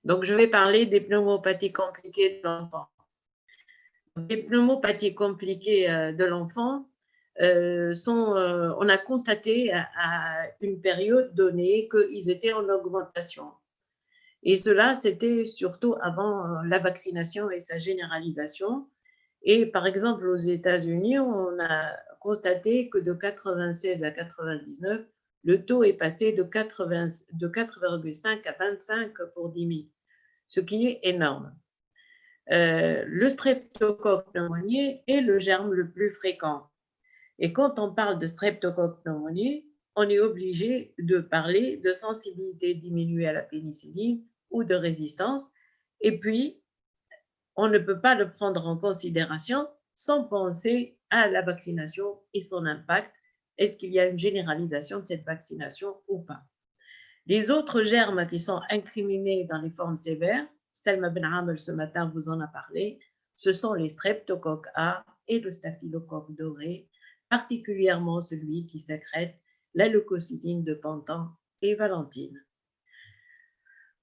Donc, je vais parler des pneumopathies compliquées de l'enfant. Les pneumopathies compliquées de l'enfant on a constaté à une période donnée qu'ils étaient en augmentation. Et cela, c'était surtout avant la vaccination et sa généralisation. Et par exemple, aux États-Unis, on a constaté que de 96 à 99, le taux est passé de 4,5 à 25 pour 10 000, ce qui est énorme. Le streptocoque pneumoniae est le germe le plus fréquent. Et quand on parle de streptocoque pneumoniae, on est obligé de parler de sensibilité diminuée à la pénicilline ou de résistance. Et puis, on ne peut pas le prendre en considération sans penser à la vaccination et son impact. Est-ce qu'il y a une généralisation de cette vaccination ou pas? Les autres germes qui sont incriminés dans les formes sévères, Selma Ben Amel ce matin vous en a parlé, ce sont les streptocoques A et le staphylocoque doré, particulièrement celui qui sécrète la leucocytine de Pantin et Valentine.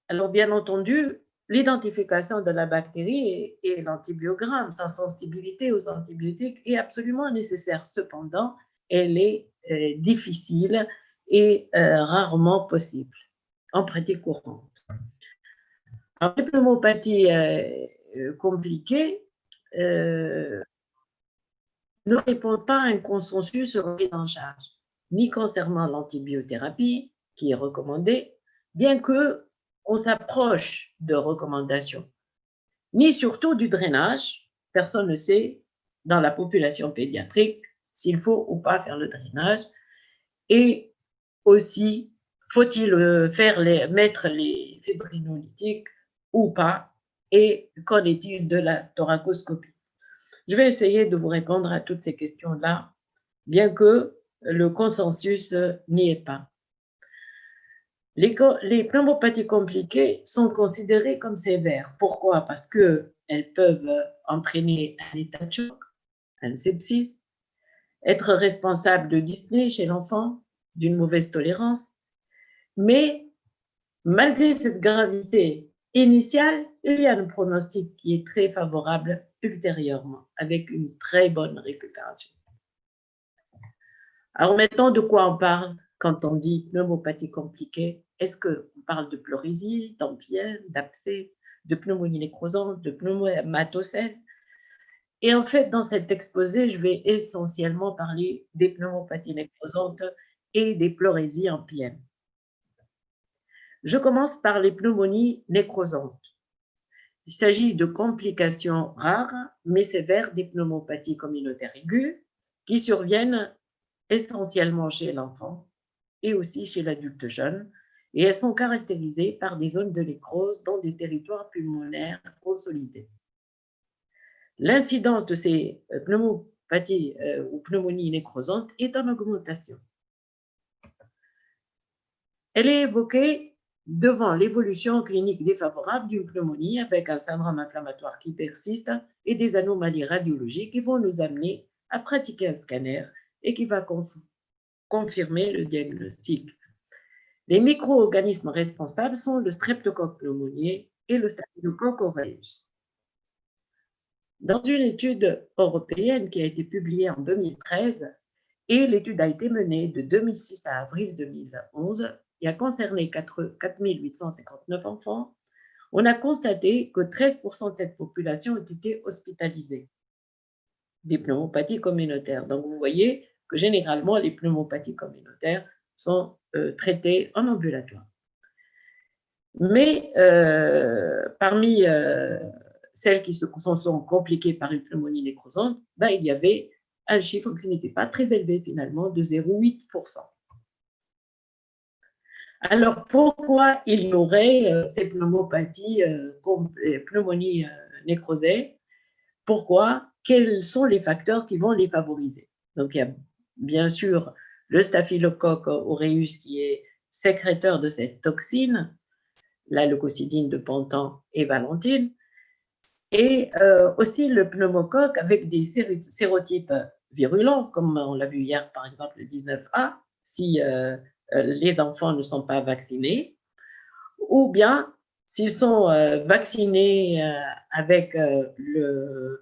Alors, bien entendu, l'identification de la bactérie et l'antibiogramme, sa sensibilité aux antibiotiques est absolument nécessaire. Cependant, elle est difficile et rarement possible en pratique courante. Alors, les pneumopathies compliquées ne répondent pas à un consensus sur la prise en charge, ni concernant l'antibiothérapie, qui est recommandée, bien qu'on s'approche de recommandations, ni surtout du drainage. Personne ne sait, dans la population pédiatrique, s'il faut ou pas faire le drainage. Et aussi, faut-il mettre les fibrinolytiques ou pas? Et qu'en est-il de la thoracoscopie? Je vais essayer de vous répondre à toutes ces questions-là, bien que le consensus n'y est pas. Les pneumopathies compliquées sont considérées comme sévères. Pourquoi? Parce qu'elles peuvent entraîner un état de choc, un sepsis, être responsable de dyspnée chez l'enfant, d'une mauvaise tolérance. Mais malgré cette gravité initiale, il y a un pronostic qui est très favorable ultérieurement, avec une très bonne récupération. Alors maintenant, de quoi on parle quand on dit pneumopathie compliquée? Est-ce qu'on parle de pleurésie, d'emphysème, d'abcès, de pneumonie nécrosante, de pneumohématocèle? Et en fait, dans cet exposé, je vais essentiellement parler des pneumopathies nécrosantes et des pleurésies en PM. Je commence par les pneumonies nécrosantes. Il s'agit de complications rares mais sévères des pneumopathies communautaires aiguës qui surviennent essentiellement chez l'enfant et aussi chez l'adulte jeune, et elles sont caractérisées par des zones de nécrose dans des territoires pulmonaires consolidés. L'incidence de ces pneumopathies ou pneumonies nécrosantes est en augmentation. Elle est évoquée devant l'évolution clinique défavorable d'une pneumonie avec un syndrome inflammatoire qui persiste et des anomalies radiologiques qui vont nous amener à pratiquer un scanner et qui va confirmer le diagnostic. Les micro-organismes responsables sont le streptocoque pneumoniae et le staphylocoque aureus. Dans une étude européenne qui a été publiée en 2013, et l'étude a été menée de 2006 à avril 2011, et a concerné 4 859 enfants, on a constaté que 13% de cette population ont été hospitalisés des pneumopathies communautaires. Donc, vous voyez que généralement, les pneumopathies communautaires sont traitées en ambulatoire. Mais parmi celles qui sont compliquées par une pneumonie nécrosante, il y avait un chiffre qui n'était pas très élevé finalement, de 0,8%. Alors, pourquoi il y aurait ces pneumopathies, pneumonies nécrosées? Pourquoi? Quels sont les facteurs qui vont les favoriser? Donc, il y a bien sûr le staphylocoque aureus qui est sécréteur de cette toxine, la leucocytine de Pantin et Valentine, et aussi le pneumocoque avec des sérotypes virulents, comme on l'a vu hier par exemple le 19A, si les enfants ne sont pas vaccinés, ou bien s'ils sont vaccinés avec le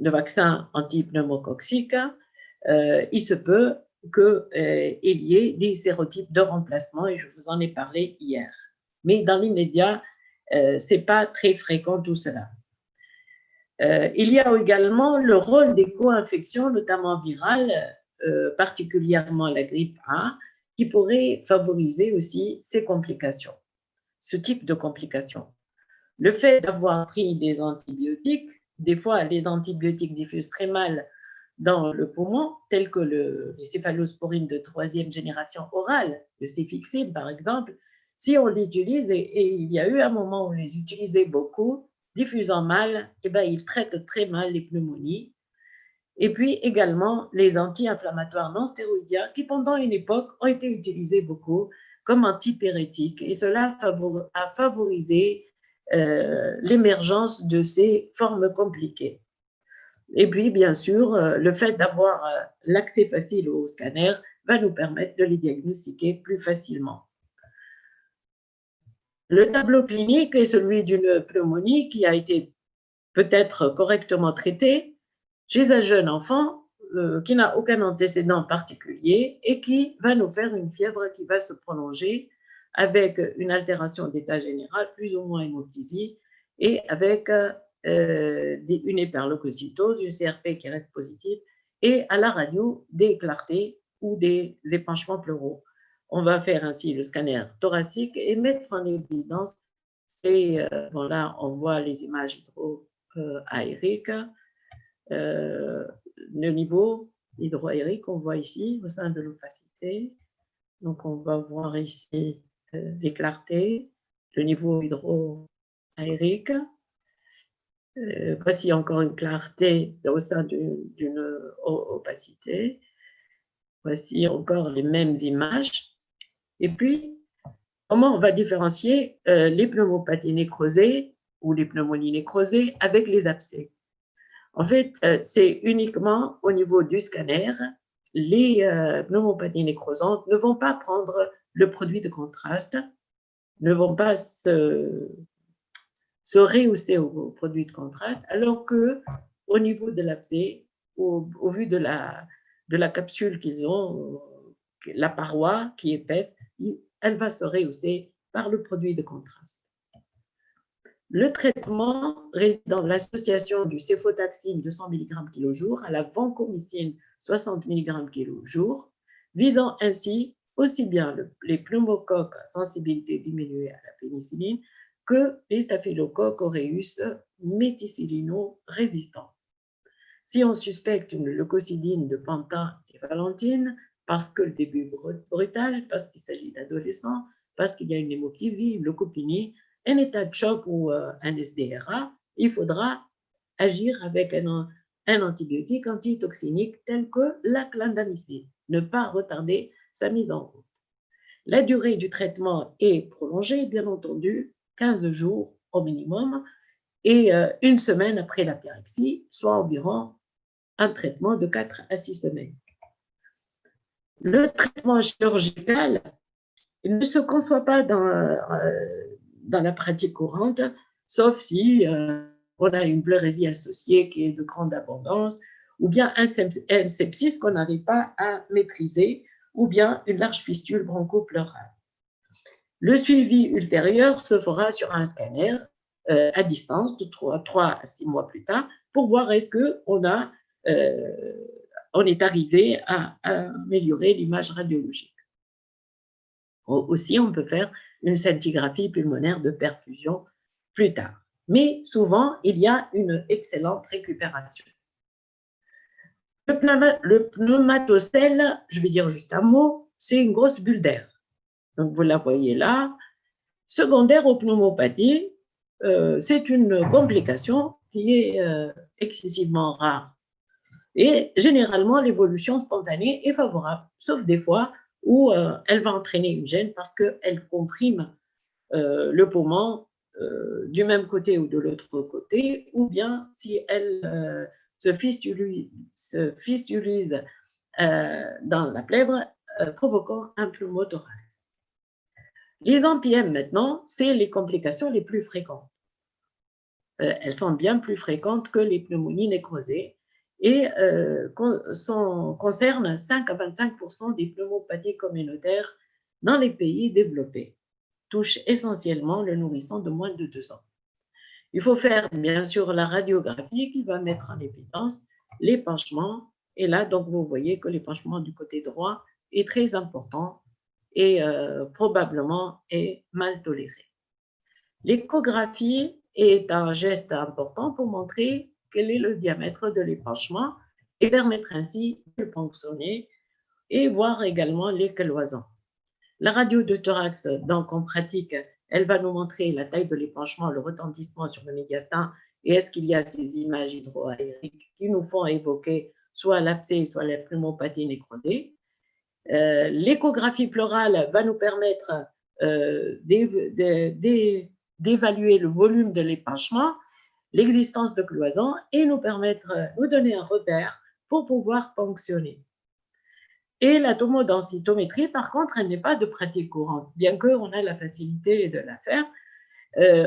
vaccin anti-pneumococcique, il se peut qu'il y ait des stéréotypes de remplacement, et je vous en ai parlé hier. Mais dans l'immédiat, ce n'est pas très fréquent tout cela. Il y a également le rôle des co-infections, notamment virales, particulièrement la grippe A, qui pourrait favoriser aussi ces complications, ce type de complications. Le fait d'avoir pris des antibiotiques, des fois les antibiotiques diffusent très mal dans le poumon, tels que les céphalosporines de 3e génération orale, le céfixime par exemple, si on l'utilise, et il y a eu un moment où on les utilisait beaucoup, diffusant mal, eh ben, ils traitent très mal les pneumonies. Et puis également les anti-inflammatoires non stéroïdiens qui pendant une époque ont été utilisés beaucoup comme antipyrétiques, et cela a favorisé l'émergence de ces formes compliquées. Et puis, bien sûr, le fait d'avoir l'accès facile au scanner va nous permettre de les diagnostiquer plus facilement. Le tableau clinique est celui d'une pneumonie qui a été peut-être correctement traitée chez un jeune enfant qui n'a aucun antécédent particulier et qui va nous faire une fièvre qui va se prolonger avec une altération d'état général, plus ou moins hémoptysie, et avec une hyperleucocytose, une CRP qui reste positive, et à la radio, des clartés ou des épanchements pleuraux. On va faire ainsi le scanner thoracique et mettre en évidence, bon là, on voit les images hydro-aériques, le niveau hydro-aérique, on voit ici au sein de l'opacité. Donc, on va voir ici les clartés, le niveau hydro-aérique. Voici encore une clarté au sein d'une opacité. Voici encore les mêmes images. Et puis, comment on va différencier les pneumopathies nécrosées ou les pneumonies nécrosées avec les abcès? En fait, c'est uniquement au niveau du scanner, les pneumopathies nécrosantes ne vont pas prendre le produit de contraste, ne vont pas se rehausser au produit de contraste, alors que au niveau de l'abcès, au vu de la capsule qu'ils ont, la paroi qui est épaisse, elle va se rehausser par le produit de contraste. Le traitement réside dans l'association du céfotaxime 200 mg kg à la vancomycine 60 mg kg, visant ainsi aussi bien les pneumocoques à sensibilité diminuée à la pénicilline que les staphylocoques aureus méticillino-résistants. Si on suspecte une leucocidine de Pantin et Valentine, parce que le début est brutal, parce qu'il s'agit d'adolescents, parce qu'il y a une hémoptysie, une leucopénie, un état de choc ou un SDRA, il faudra agir avec un antibiotique antitoxinique tel que la clindamycine, ne pas retarder sa mise en route. La durée du traitement est prolongée, bien entendu, 15 jours au minimum, et une semaine après la pyrexie, soit environ un traitement de 4 à 6 semaines. Le traitement chirurgical ne se conçoit pas dans la pratique courante, sauf si on a une pleurésie associée qui est de grande abondance, ou bien un sepsis qu'on n'arrive pas à maîtriser, ou bien une large fistule broncho-pleurale. Le suivi ultérieur se fera sur un scanner à distance de 3 à 6 mois plus tard pour voir est-ce qu'on est arrivé à améliorer l'image radiologique. Aussi, on peut faire une scintigraphie pulmonaire de perfusion plus tard. Mais souvent, il y a une excellente récupération. Le pneumatocèle, je vais dire juste un mot, c'est une grosse bulle d'air. Donc, vous la voyez là. Secondaire aux pneumopathies, c'est une complication qui est excessivement rare. Et généralement, l'évolution spontanée est favorable, sauf des fois où elle va entraîner une gêne parce qu'elle comprime le poumon du même côté ou de l'autre côté, ou bien si elle se fistulise dans la plèvre, provoquant un pneumothorax. Les ANPM maintenant, c'est les complications les plus fréquentes. Elles sont bien plus fréquentes que les pneumonies nécrosées et concernent 5 à 25% des pneumopathies communautaires dans les pays développés, touchent essentiellement le nourrisson de moins de 2 ans. Il faut faire bien sûr la radiographie qui va mettre en évidence l'épanchement. Et là, donc, vous voyez que l'épanchement du côté droit est très important et probablement est mal toléré. L'échographie est un geste important pour montrer quel est le diamètre de l'épanchement et permettre ainsi de le ponctionner et voir également les cloisons. La radio de thorax, donc en pratique, elle va nous montrer la taille de l'épanchement, le retentissement sur le médiastin et est-ce qu'il y a ces images hydroaériques qui nous font évoquer soit l'abcès, soit la pneumopathie nécrosée. L'échographie pleurale va nous permettre d'évaluer le volume de l'épanchement, l'existence de cloisons et nous donner un repère pour pouvoir ponctionner. Et la tomodensitométrie, par contre, elle n'est pas de pratique courante, bien qu'on a la facilité de la faire.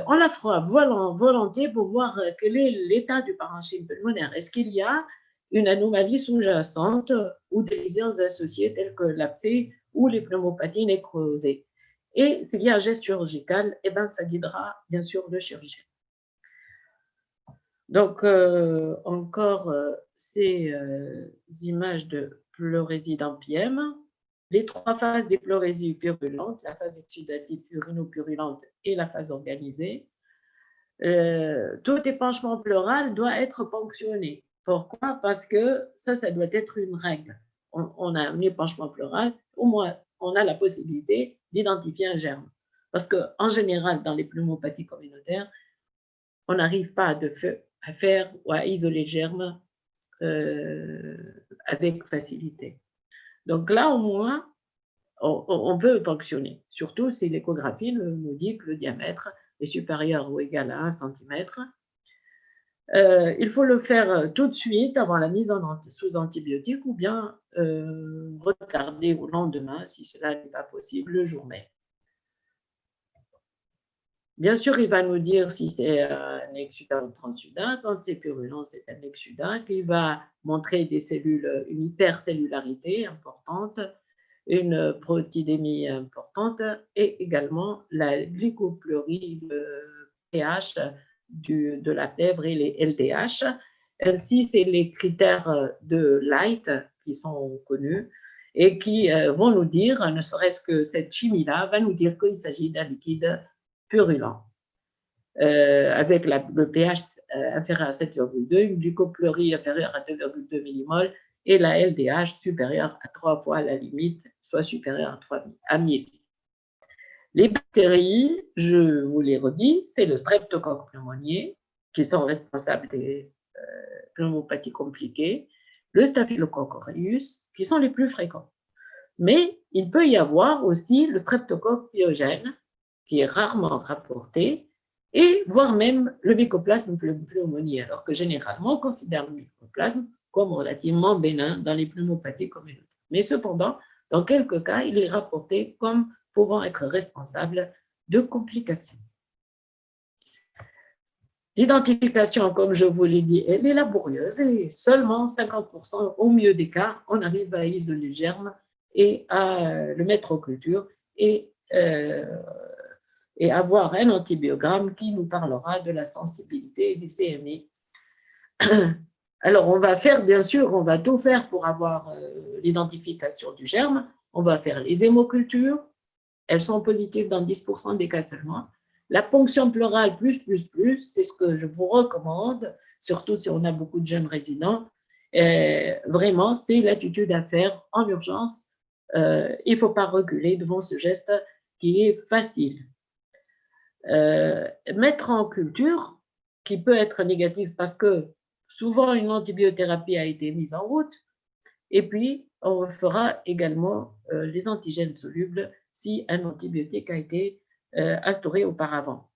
On la fera volontiers pour voir quel est l'état du parenchyme pulmonaire. Est-ce qu'il y a une anomalie sous-jacente ou des lésions associées telles que l'abcès ou les pneumopathies nécrosées? Et s'il y a un geste chirurgical, eh ben, ça guidera bien sûr le chirurgien. Donc, encore ces images de pleurésie d'ANPM. Les 3 phases des pleurésies purulentes, la phase exudative urinopurulente et la phase organisée. Tout épanchement pleural doit être ponctionné. Pourquoi? Parce que ça doit être une règle. On a un épanchement pleural, au moins on a la possibilité d'identifier un germe. Parce qu'en général, dans les pneumopathies communautaires, on n'arrive pas à faire ou à isoler le germe avec facilité. Donc là, au moins, on peut ponctionner, surtout si l'échographie nous dit que le diamètre est supérieur ou égal à 1 cm. Il faut le faire tout de suite avant la mise sous antibiotiques ou bien retarder au lendemain si cela n'est pas possible le jour même. Bien sûr, il va nous dire si c'est un exudat ou transsudat. Quand c'est purulent, c'est un exudat qui va montrer des cellules, une hypercellularité importante, une protidémie importante et également la glycoplurie, le pH de la plèvre et les LDH. Ainsi, c'est les critères de Light qui sont connus et qui vont nous dire, ne serait-ce que cette chimie-là, va nous dire qu'il s'agit d'un liquide purulent. Avec le pH inférieur à 7,2, une glycoplurie inférieure à 2,2 millimoles et la LDH supérieure à 3 fois la limite, soit supérieure à 1000. Les bactéries, je vous les redis, c'est le streptocoque pneumoniae qui sont responsables des pneumopathies compliquées, le staphylocoque aureus qui sont les plus fréquents. Mais il peut y avoir aussi le streptocoque pyogène qui est rarement rapporté et voire même le mycoplasme pneumoniae, alors que généralement on considère le mycoplasme comme relativement bénin dans les pneumopathies communautaires. Mais cependant, dans quelques cas, il est rapporté comme pouvant être responsable de complications. L'identification, comme je vous l'ai dit, elle est laborieuse et seulement 50% au mieux des cas, on arrive à isoler le germe et à le mettre en culture et avoir un antibiogramme qui nous parlera de la sensibilité des CMI. Alors, on va faire, bien sûr, on va tout faire pour avoir l'identification du germe. On va faire les hémocultures. Elles sont positives dans 10% des cas seulement. La ponction pleurale plus, c'est ce que je vous recommande, surtout si on a beaucoup de jeunes résidents. Vraiment, c'est l'attitude à faire en urgence. Il ne faut pas reculer devant ce geste qui est facile. Mettre en culture, qui peut être négatif parce que souvent une antibiothérapie a été mise en route, et puis on fera également les antigènes solubles si un antibiotique a été instauré auparavant.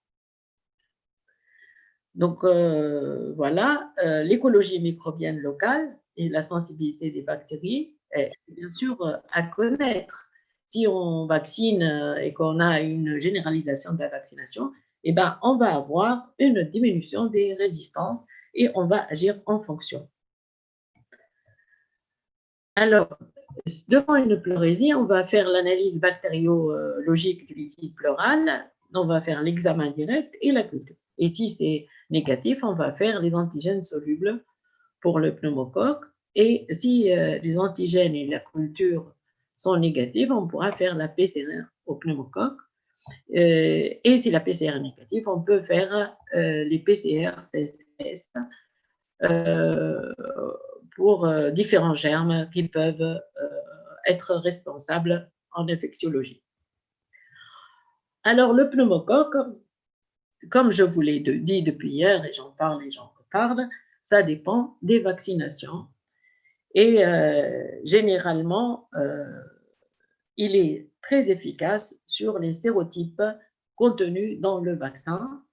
Donc voilà, l'écologie microbienne locale et la sensibilité des bactéries est bien sûr à connaître. si on vaccine et qu'on a une généralisation de la vaccination, eh ben, on va avoir une diminution des résistances et on va agir en fonction. Alors, devant une pleurésie, on va faire l'analyse bactériologique du liquide pleural, on va faire l'examen direct et la culture. Et si c'est négatif, on va faire les antigènes solubles pour le pneumocoque. Et si les antigènes et la culture sont négatifs, on pourra faire la PCR au pneumocoque. Et si la PCR est négative, on peut faire les PCR CSS pour différents germes qui peuvent être responsables en infectiologie. Alors, le pneumocoque, comme je vous l'ai dit depuis hier, et j'en parle et j'en reparle, ça dépend des vaccinations. Et généralement, il est très efficace sur les sérotypes contenus dans le vaccin.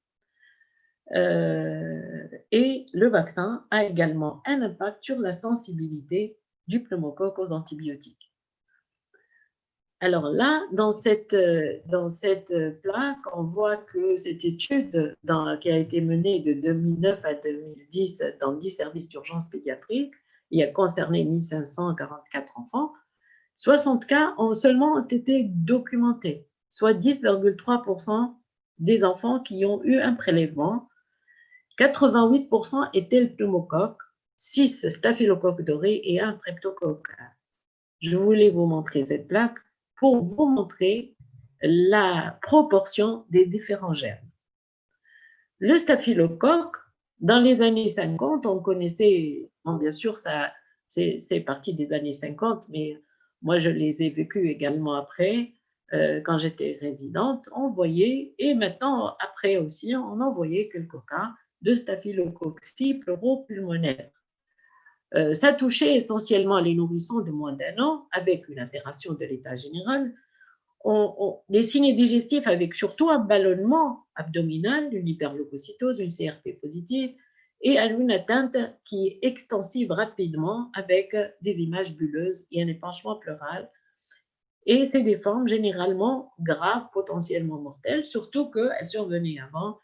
Et le vaccin a également un impact sur la sensibilité du pneumocoque aux antibiotiques. Alors là, dans cette plaque, on voit que cette étude qui a été menée de 2009 à 2010 dans 10 services d'urgence pédiatrique et a concerné 1544 enfants, 60 cas ont seulement été documentés, soit 10,3% des enfants qui ont eu un prélèvement. 88% étaient le pneumocoque, 6 staphylocoques dorés et 1 streptocoque. Je voulais vous montrer cette plaque pour vous montrer la proportion des différents germes. Le staphylocoque, dans les années 50, on connaissait, bon, bien sûr, c'est parti des années 50, mais moi, je les ai vécus également après, quand j'étais résidente, on voyait, et maintenant, après aussi, on en voyait quelques cas de staphylococcie pleuropulmonaire. Ça touchait essentiellement les nourrissons de moins d'1 an, avec une altération de l'état général, des signes digestifs avec surtout un ballonnement abdominal, une hyperleucocytose, une CRP positive, et une atteinte qui est extensive rapidement avec des images bulleuses et un épanchement pleural. Et c'est des formes généralement graves, potentiellement mortelles, surtout qu'elles survenaient avant,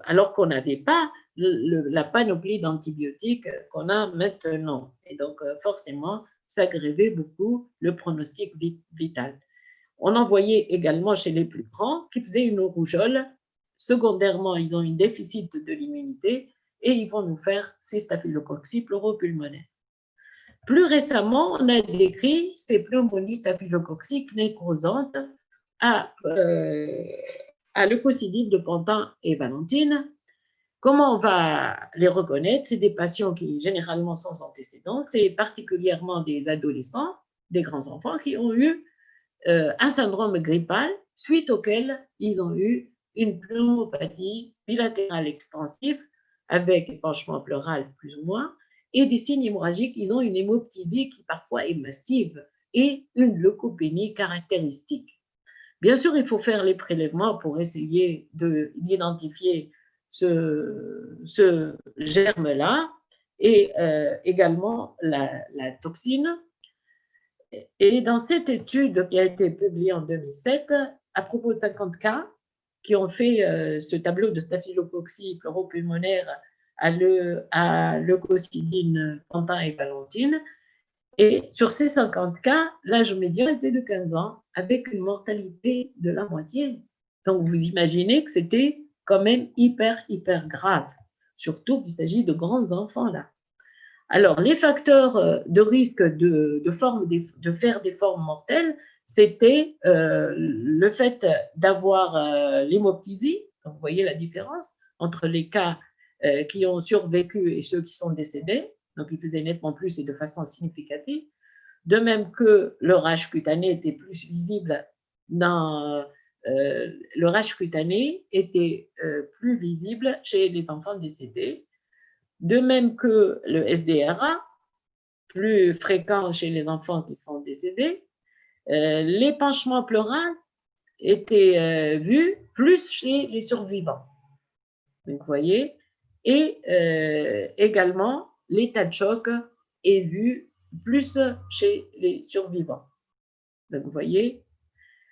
alors qu'on n'avait pas la panoplie d'antibiotiques qu'on a maintenant. Et donc, forcément, ça grevait beaucoup le pronostic vital. On en voyait également chez les plus grands qui faisaient une rougeole. Secondairement, ils ont un déficit de l'immunité et ils vont nous faire ces staphylococcies pleuropulmonaires. Plus récemment, on a décrit ces pneumonies staphylococciques nécrosantes à leucocidine de Pantin et Valentine. Comment on va les reconnaître? C'est des patients qui généralement sans antécédents, c'est particulièrement des adolescents, des grands enfants qui ont eu un syndrome grippal suite auquel ils ont eu une pneumopathie bilatérale extensive avec épanchement pleural plus ou moins et des signes hémorragiques. Ils ont une hémoptysie qui parfois est massive et une leucopénie caractéristique. Bien sûr, il faut faire les prélèvements pour essayer d'identifier ce germe-là et également la toxine. Et dans cette étude qui a été publiée en 2007, à propos de 50 cas qui ont fait ce tableau de staphylococcie pleuropulmonaire à leucocidine, Pantin et Valentine, et sur ces 50 cas, l'âge médian était de 15 ans, avec une mortalité de la moitié. Donc, vous imaginez que c'était quand même hyper grave, surtout qu'il s'agit de grands enfants là. Alors, les facteurs de risque de faire des formes mortelles, c'était le fait d'avoir l'hémoptysie. Donc, vous voyez la différence entre les cas qui ont survécu et ceux qui sont décédés. Donc, ils faisaient nettement plus et de façon significative. De même que le rash cutané était plus visible le rash cutané était plus visible chez les enfants décédés. De même que le SDRA, plus fréquent chez les enfants qui sont décédés, l'épanchement pleural était vu plus chez les survivants. Donc, vous voyez, et également l'état de choc est vu plus chez les survivants. Donc, vous voyez,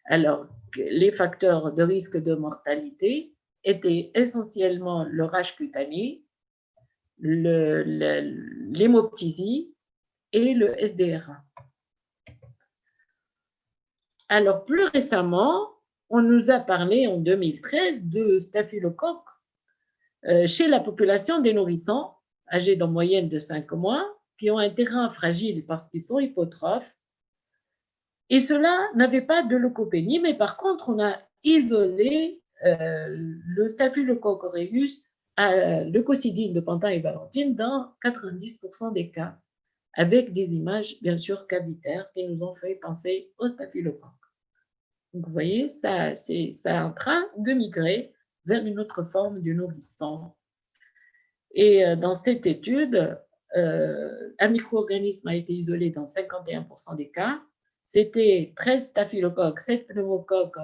alors, les facteurs de risque de mortalité étaient essentiellement le rash cutané, l'hémoptysie et le SDRA. Alors, plus récemment, on nous a parlé en 2013 de staphylocoque chez la population des nourrissons âgés d'en moyenne de 5 mois qui ont un terrain fragile parce qu'ils sont hypotrophes. Et cela n'avait pas de leucopénie, mais par contre, on a isolé le staphylocoque aureus à leucocidine de Pantin et Valentine dans 90% des cas, avec des images bien sûr cavitaires qui nous ont fait penser au staphylocoque. Donc, vous voyez, ça est en train de migrer vers une autre forme du nourrisson. Et dans cette étude, un micro-organisme a été isolé dans 51% des cas. C'était 13 staphylocoques, 7 pneumocoques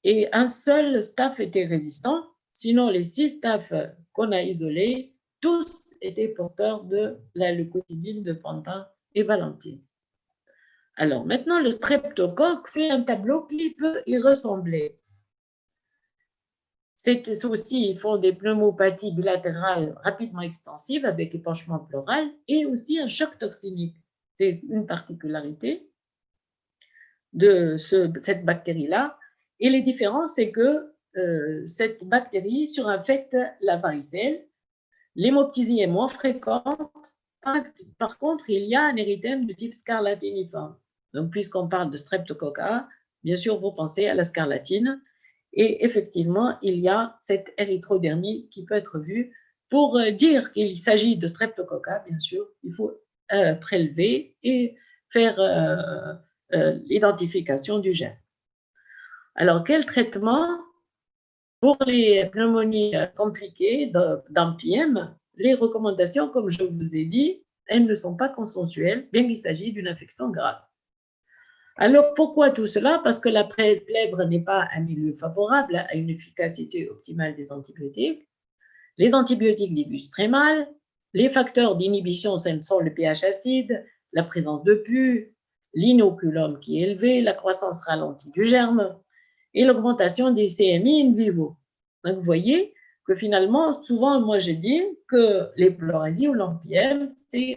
et un seul staph était résistant. Sinon, les 6 staphes qu'on a isolés, tous étaient porteurs de la leucocidine de Pantin et Valentine. Alors maintenant, le streptocoque fait un tableau qui peut y ressembler. C'est aussi, ils font des pneumopathies bilatérales rapidement extensives avec épanchement pleural et aussi un choc toxinique. C'est une particularité de cette bactérie-là. Et les différences, c'est que cette bactérie surinfecte la varicelle. L'hémoptysie est moins fréquente. Par contre, il y a un érythème de type scarlatiniforme. Donc, puisqu'on parle de streptocoque A, bien sûr, vous pensez à la scarlatine. Et effectivement, il y a cette érythrodermie qui peut être vue. Pour dire qu'il s'agit de streptocoque A, bien sûr, il faut prélever et faire l'identification du gène. Alors, quel traitement pour les pneumonies compliquées d'AMPIEM? Les recommandations, comme je vous ai dit, elles ne sont pas consensuelles, bien qu'il s'agisse d'une infection grave. Alors, pourquoi tout cela? Parce que la plèvre n'est pas un milieu favorable à une efficacité optimale des antibiotiques. Les antibiotiques débusent très mal. Les facteurs d'inhibition sont le pH acide, la présence de pus, l'inoculum qui est élevé, la croissance ralentie du germe et l'augmentation des CMI in vivo. Donc, vous voyez que finalement, souvent, moi, je dis que les pleurésies ou l'AMPIEM,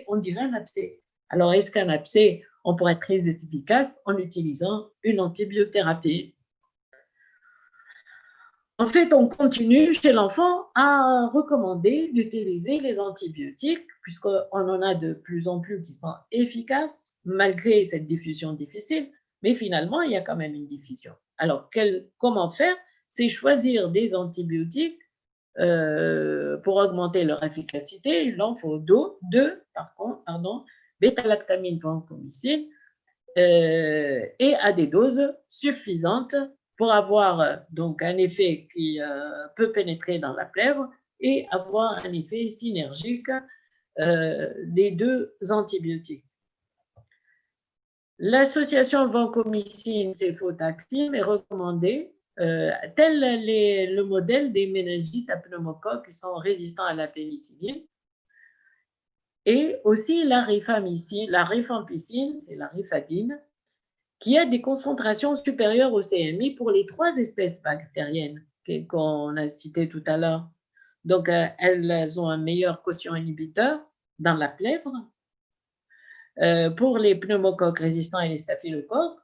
on dirait un abcès. Alors, est-ce qu'un abcès, on pourrait être très efficace en utilisant une antibiothérapie? En fait, on continue chez l'enfant à recommander d'utiliser les antibiotiques, puisqu'on en a de plus en plus qui sont efficaces, malgré cette diffusion difficile, mais finalement, il y a quand même une diffusion. Alors, comment faire? C'est choisir des antibiotiques pour augmenter leur efficacité. Il en faut deux, bêta-lactamine vancomycine, et à des doses suffisantes pour avoir donc un effet qui peut pénétrer dans la plèvre et avoir un effet synergique des deux antibiotiques. L'association vancomycine-céfotaxime est recommandée tel le modèle des méningites à pneumocoque qui sont résistants à la pénicilline, et aussi la rifampicine et la rifadine, qui a des concentrations supérieures au CMI pour les 3 espèces bactériennes qu'on a citées tout à l'heure. Donc, elles ont un meilleur quotient inhibiteur dans la plèvre. Pour les pneumocoques résistants et les staphylocoques,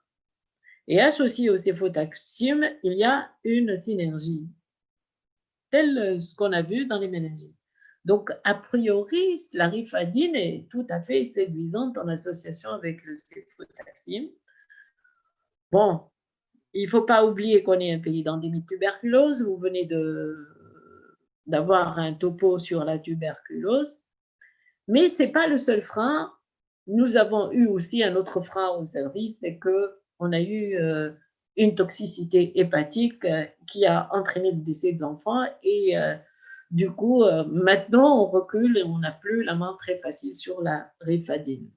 et associé au céfotaxime, il y a une synergie, telle ce qu'on a vu dans les méningites. Donc, a priori, la rifadine est tout à fait séduisante en association avec le céfotaxime. Bon, il ne faut pas oublier qu'on est un pays d'endémie de tuberculose. Vous venez d'avoir un topo sur la tuberculose. Mais ce n'est pas le seul frein. Nous avons eu aussi un autre frein au service, c'est qu'on a eu une toxicité hépatique qui a entraîné le décès de l'enfant. Et du coup, maintenant, on recule et on n'a plus la main très facile sur la rifadine.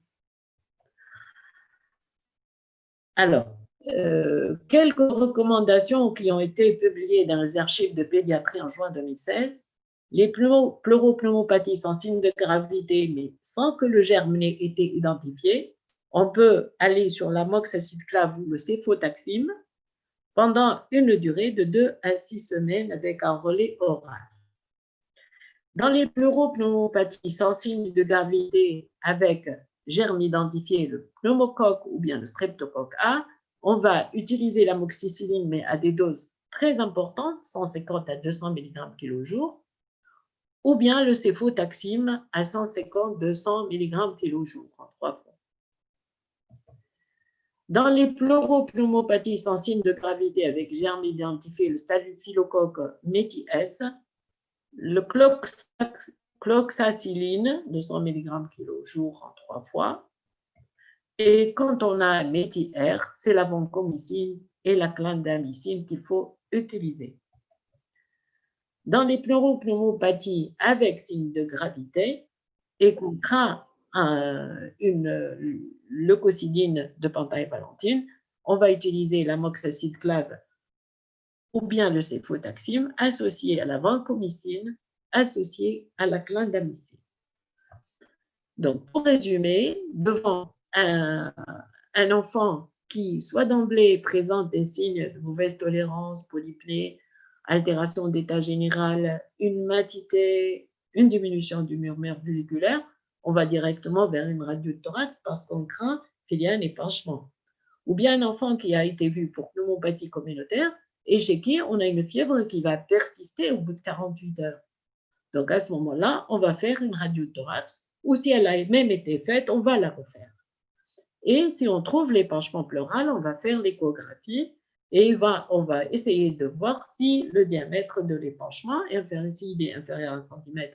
Alors, quelques recommandations qui ont été publiées dans les archives de pédiatrie en juin 2016. Les pleuropneumopathies sans signe de gravité, mais sans que le germe n'ait été identifié, On peut aller sur l'amoxicillin ou le céfotaxime pendant une durée de 2 à 6 semaines avec un relais oral. Dans les pleuropneumopathies sans signe de gravité avec germe identifié, le pneumocoque ou bien le streptocoque A, on va utiliser l'amoxicilline, mais à des doses très importantes, 150 à 200 mg kg jour, ou bien le céfotaxime à 150-200 mg kg jour en 3 fois. Dans les pleuropneumopathies sans signe de gravité avec germe identifié, le staphylocoque métis, le cloxacilline, 200 mg kg jour en 3 fois. Et quand on a un métis R, c'est la vancomycine et la clindamycine qu'il faut utiliser. Dans les pleuropneumopathies avec signe de gravité et qu'on craint une leucocidine de pentavalentine, on va utiliser l'amoxicillin ou bien le céfotaxime associé à la vancomycine, associé à la clindamycine. Donc, pour résumer, devant un enfant qui soit d'emblée présente des signes de mauvaise tolérance, polypnée, altération d'état général, une matité, une diminution du murmure vésiculaire, on va directement vers une radio de thorax parce qu'on craint qu'il y ait un épanchement. Ou bien un enfant qui a été vu pour pneumopathie communautaire et chez qui on a une fièvre qui va persister au bout de 48 heures. Donc à ce moment-là, on va faire une radio de thorax ou si elle a même été faite, on va la refaire. Et si on trouve l'épanchement pleural, on va faire l'échographie et on va essayer de voir si le diamètre de l'épanchement est inférieur. S'il est inférieur à 1 cm,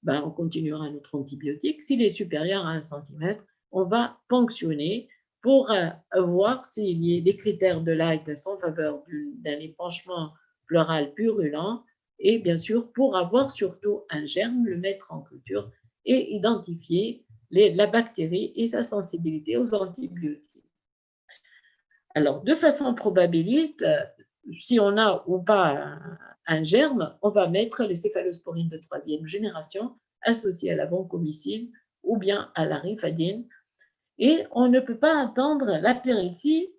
ben, on continuera notre antibiotique. S'il est supérieur à 1 cm, on va ponctionner pour voir s'il y a des critères de Light en faveur d'un épanchement pleural purulent et bien sûr pour avoir surtout un germe, le mettre en culture et identifier la bactérie et sa sensibilité aux antibiotiques. Alors, de façon probabiliste, si on a ou pas un germe, on va mettre les céphalosporines de 3e génération associées à la vancomycine ou bien à la rifadine. Et on ne peut pas attendre la pyrexie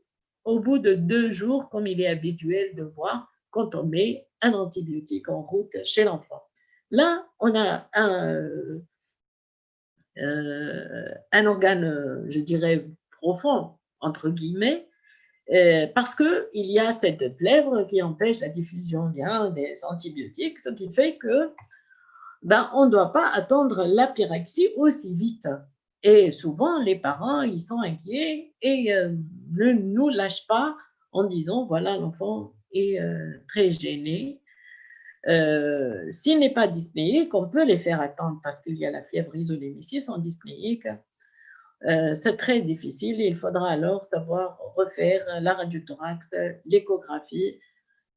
au bout de 2 jours, comme il est habituel de voir quand on met un antibiotique en route chez l'enfant. Là, on a un organe, je dirais, profond, entre guillemets, parce qu'il y a cette plèvre qui empêche la diffusion bien des antibiotiques, ce qui fait que on ne doit pas attendre la pyrexie aussi vite. Et souvent, les parents, ils sont inquiets et ne nous lâchent pas en disant, voilà, l'enfant est très gêné. S'il n'est pas dyspnéique, on peut les faire attendre parce qu'il y a la fièvre isolée. Mais s'ils sont dyspnéiques, c'est très difficile et il faudra alors savoir refaire la radiothorax, l'échographie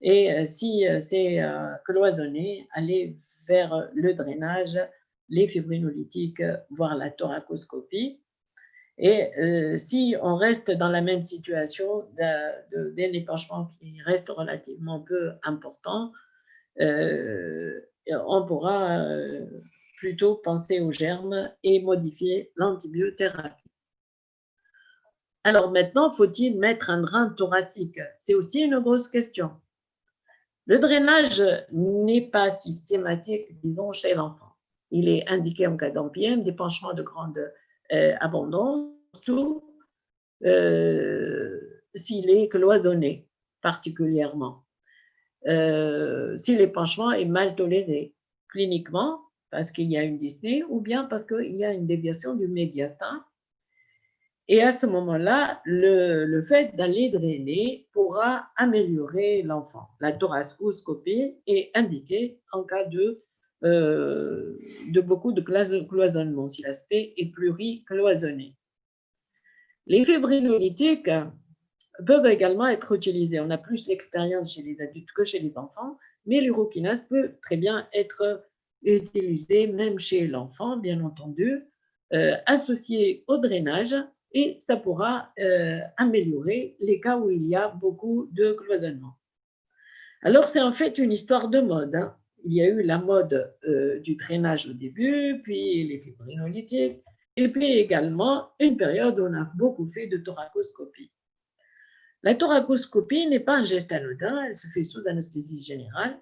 et si c'est cloisonné, aller vers le drainage, les fibrinolytiques, voire la thoracoscopie. Et si on reste dans la même situation d'un épanchement qui reste relativement peu important, on pourra plutôt penser aux germes et modifier l'antibiothérapie. Alors maintenant, faut-il mettre un drain thoracique? C'est aussi une grosse question. Le drainage n'est pas systématique, disons, chez l'enfant. Il est indiqué en cas d'MPM, d'épanchement de grande abondance, surtout s'il est cloisonné particulièrement. Si l'épanchement est mal toléré cliniquement, parce qu'il y a une dyspnée, ou bien parce qu'il y a une déviation du médiastin. Et à ce moment-là, le fait d'aller drainer pourra améliorer l'enfant. La thoracoscopie est indiquée en cas de beaucoup de cloisonnement, si l'aspect est pluricloisonné. Les fibrinolytiques peuvent également être utilisés. On a plus l'expérience chez les adultes que chez les enfants, mais l'urokinase peut très bien être utilisé même chez l'enfant, bien entendu, associé au drainage, et ça pourra améliorer les cas où il y a beaucoup de cloisonnement. Alors, c'est en fait une histoire de mode. Hein. Il y a eu la mode du drainage au début, puis les fibrinolytiques, Et puis également, une période où on a beaucoup fait de thoracoscopie. La thoracoscopie n'est pas un geste anodin, elle se fait sous anesthésie générale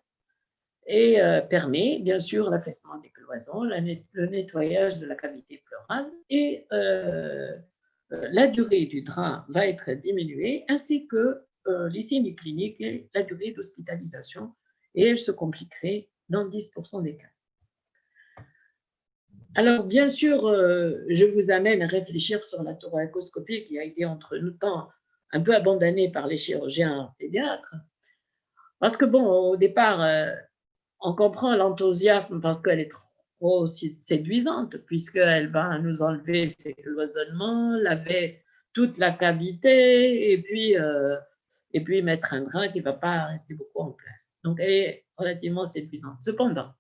et permet bien sûr l'affaissement des cloisons, le nettoyage de la cavité pleurale et la durée du drap va être diminuée ainsi que les signes cliniques et la durée d'hospitalisation et elle se compliquerait dans 10% des cas. Alors, bien sûr, je vous amène à réfléchir sur la thoracoscopie qui a été entre nous temps un peu abandonnée par les chirurgiens pédiatres. Parce que, bon, au départ, on comprend l'enthousiasme parce qu'elle est trop séduisante, puisqu'elle va nous enlever ses cloisonnements, laver toute la cavité, et puis mettre un drain qui ne va pas rester beaucoup en place. Donc, elle est relativement séduisante. Cependant,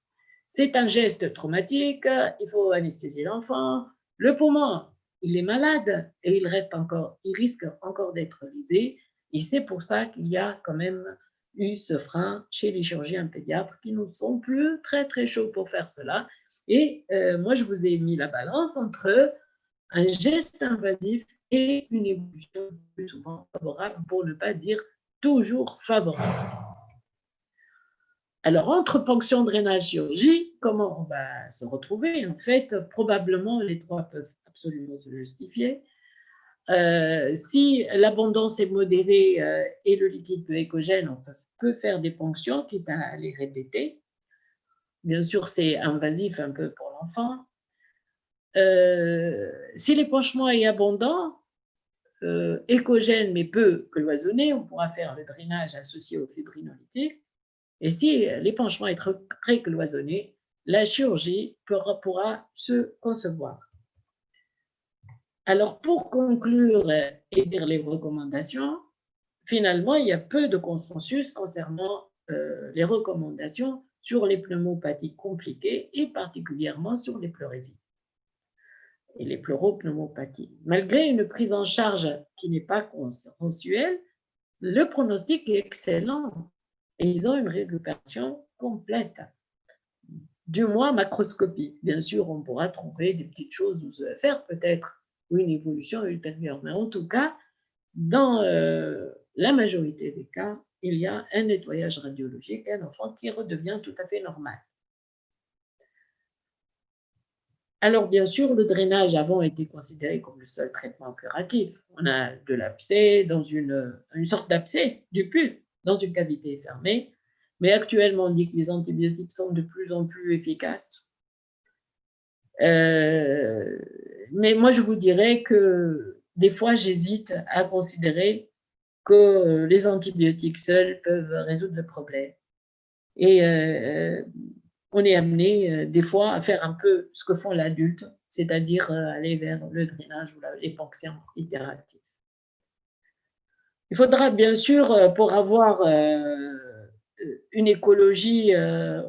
c'est un geste traumatique, il faut anesthésier l'enfant. Le poumon, il est malade et il risque encore d'être lésé. Et c'est pour ça qu'il y a quand même eu ce frein chez les chirurgiens pédiatres qui ne sont plus très très chauds pour faire cela. Et moi, je vous ai mis la balance entre un geste invasif et une évolution plus souvent favorable, pour ne pas dire toujours favorable. Alors, entre ponction, drainage, chirurgie, comment on va se retrouver? En fait, probablement, les trois peuvent absolument se justifier. Si l'abondance est modérée et le liquide peu écogène, on peut faire des ponctions, quitte à les répéter. Bien sûr, c'est invasif un peu pour l'enfant. Si l'épanchement est abondant, écogène mais peu cloisonné, on pourra faire le drainage associé au fibrinolytique. Et si l'épanchement est très cloisonné, la chirurgie pourra se concevoir. Alors, pour conclure et dire les recommandations, finalement, il y a peu de consensus concernant les recommandations sur les pneumopathies compliquées et particulièrement sur les pleurésies et les pleuropneumopathies. Malgré une prise en charge qui n'est pas consensuelle, le pronostic est excellent et ils ont une récupération complète. Du moins macroscopique. Bien sûr, on pourra trouver des petites choses à faire peut-être, ou une évolution ultérieure. Mais en tout cas, dans la majorité des cas, il y a un nettoyage radiologique, un enfant qui redevient tout à fait normal. Alors, bien sûr, le drainage avant était considéré comme le seul traitement curatif. On a de l'abcès, une sorte d'abcès du pus dans une cavité fermée. Mais actuellement, on dit que les antibiotiques sont de plus en plus efficaces. Mais moi, je vous dirais que des fois, j'hésite à considérer que les antibiotiques seuls peuvent résoudre le problème. Et on est amené des fois à faire un peu ce que font l'adulte, c'est-à-dire aller vers le drainage ou les ponctions itératives. Il faudra bien sûr, pour avoir une écologie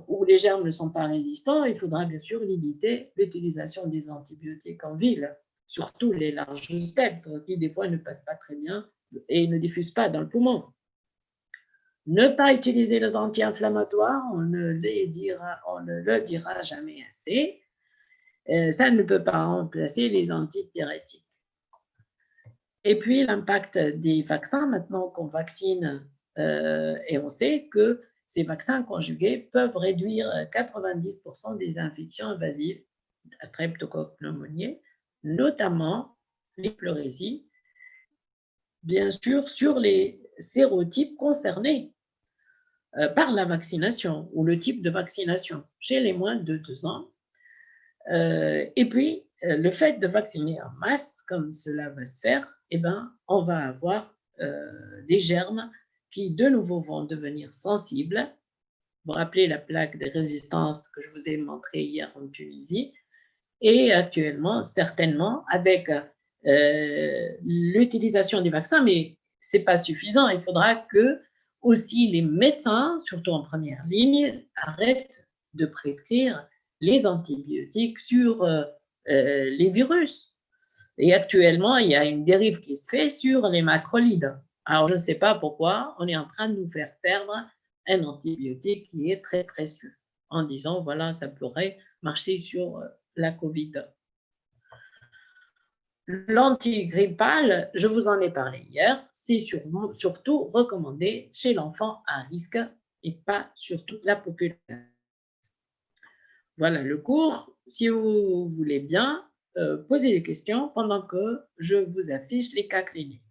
où les germes ne sont pas résistants, il faudra bien sûr limiter l'utilisation des antibiotiques en ville, surtout les larges spectres qui des fois ne passent pas très bien et ne diffusent pas dans le poumon. Ne pas utiliser les anti-inflammatoires, on ne le dira jamais assez. Ça ne peut pas remplacer les antipyrétiques. Et puis l'impact des vaccins, maintenant qu'on vaccine, et on sait que ces vaccins conjugués peuvent réduire 90% des infections invasives à streptocoque pneumoniae, notamment les pleurésies, bien sûr sur les sérotypes concernés par la vaccination ou le type de vaccination chez les moins de 2 ans. Et puis, le fait de vacciner en masse, comme cela va se faire, eh ben, on va avoir des germes qui, de nouveau, vont devenir sensibles. Vous vous rappelez la plaque de résistance que je vous ai montrée hier en Tunisie. Et actuellement, certainement, avec l'utilisation des vaccins, mais ce n'est pas suffisant. Il faudra que aussi les médecins, surtout en première ligne, arrêtent de prescrire les antibiotiques sur les virus. Et actuellement, il y a une dérive qui se fait sur les macrolides. Alors, je ne sais pas pourquoi on est en train de nous faire perdre un antibiotique qui est très précieux, en disant, voilà, ça pourrait marcher sur la COVID. L'antigrippal, je vous en ai parlé hier, c'est surtout recommandé chez l'enfant à risque et pas sur toute la population. Voilà le cours. Si vous voulez bien, posez des questions pendant que je vous affiche les cas cliniques.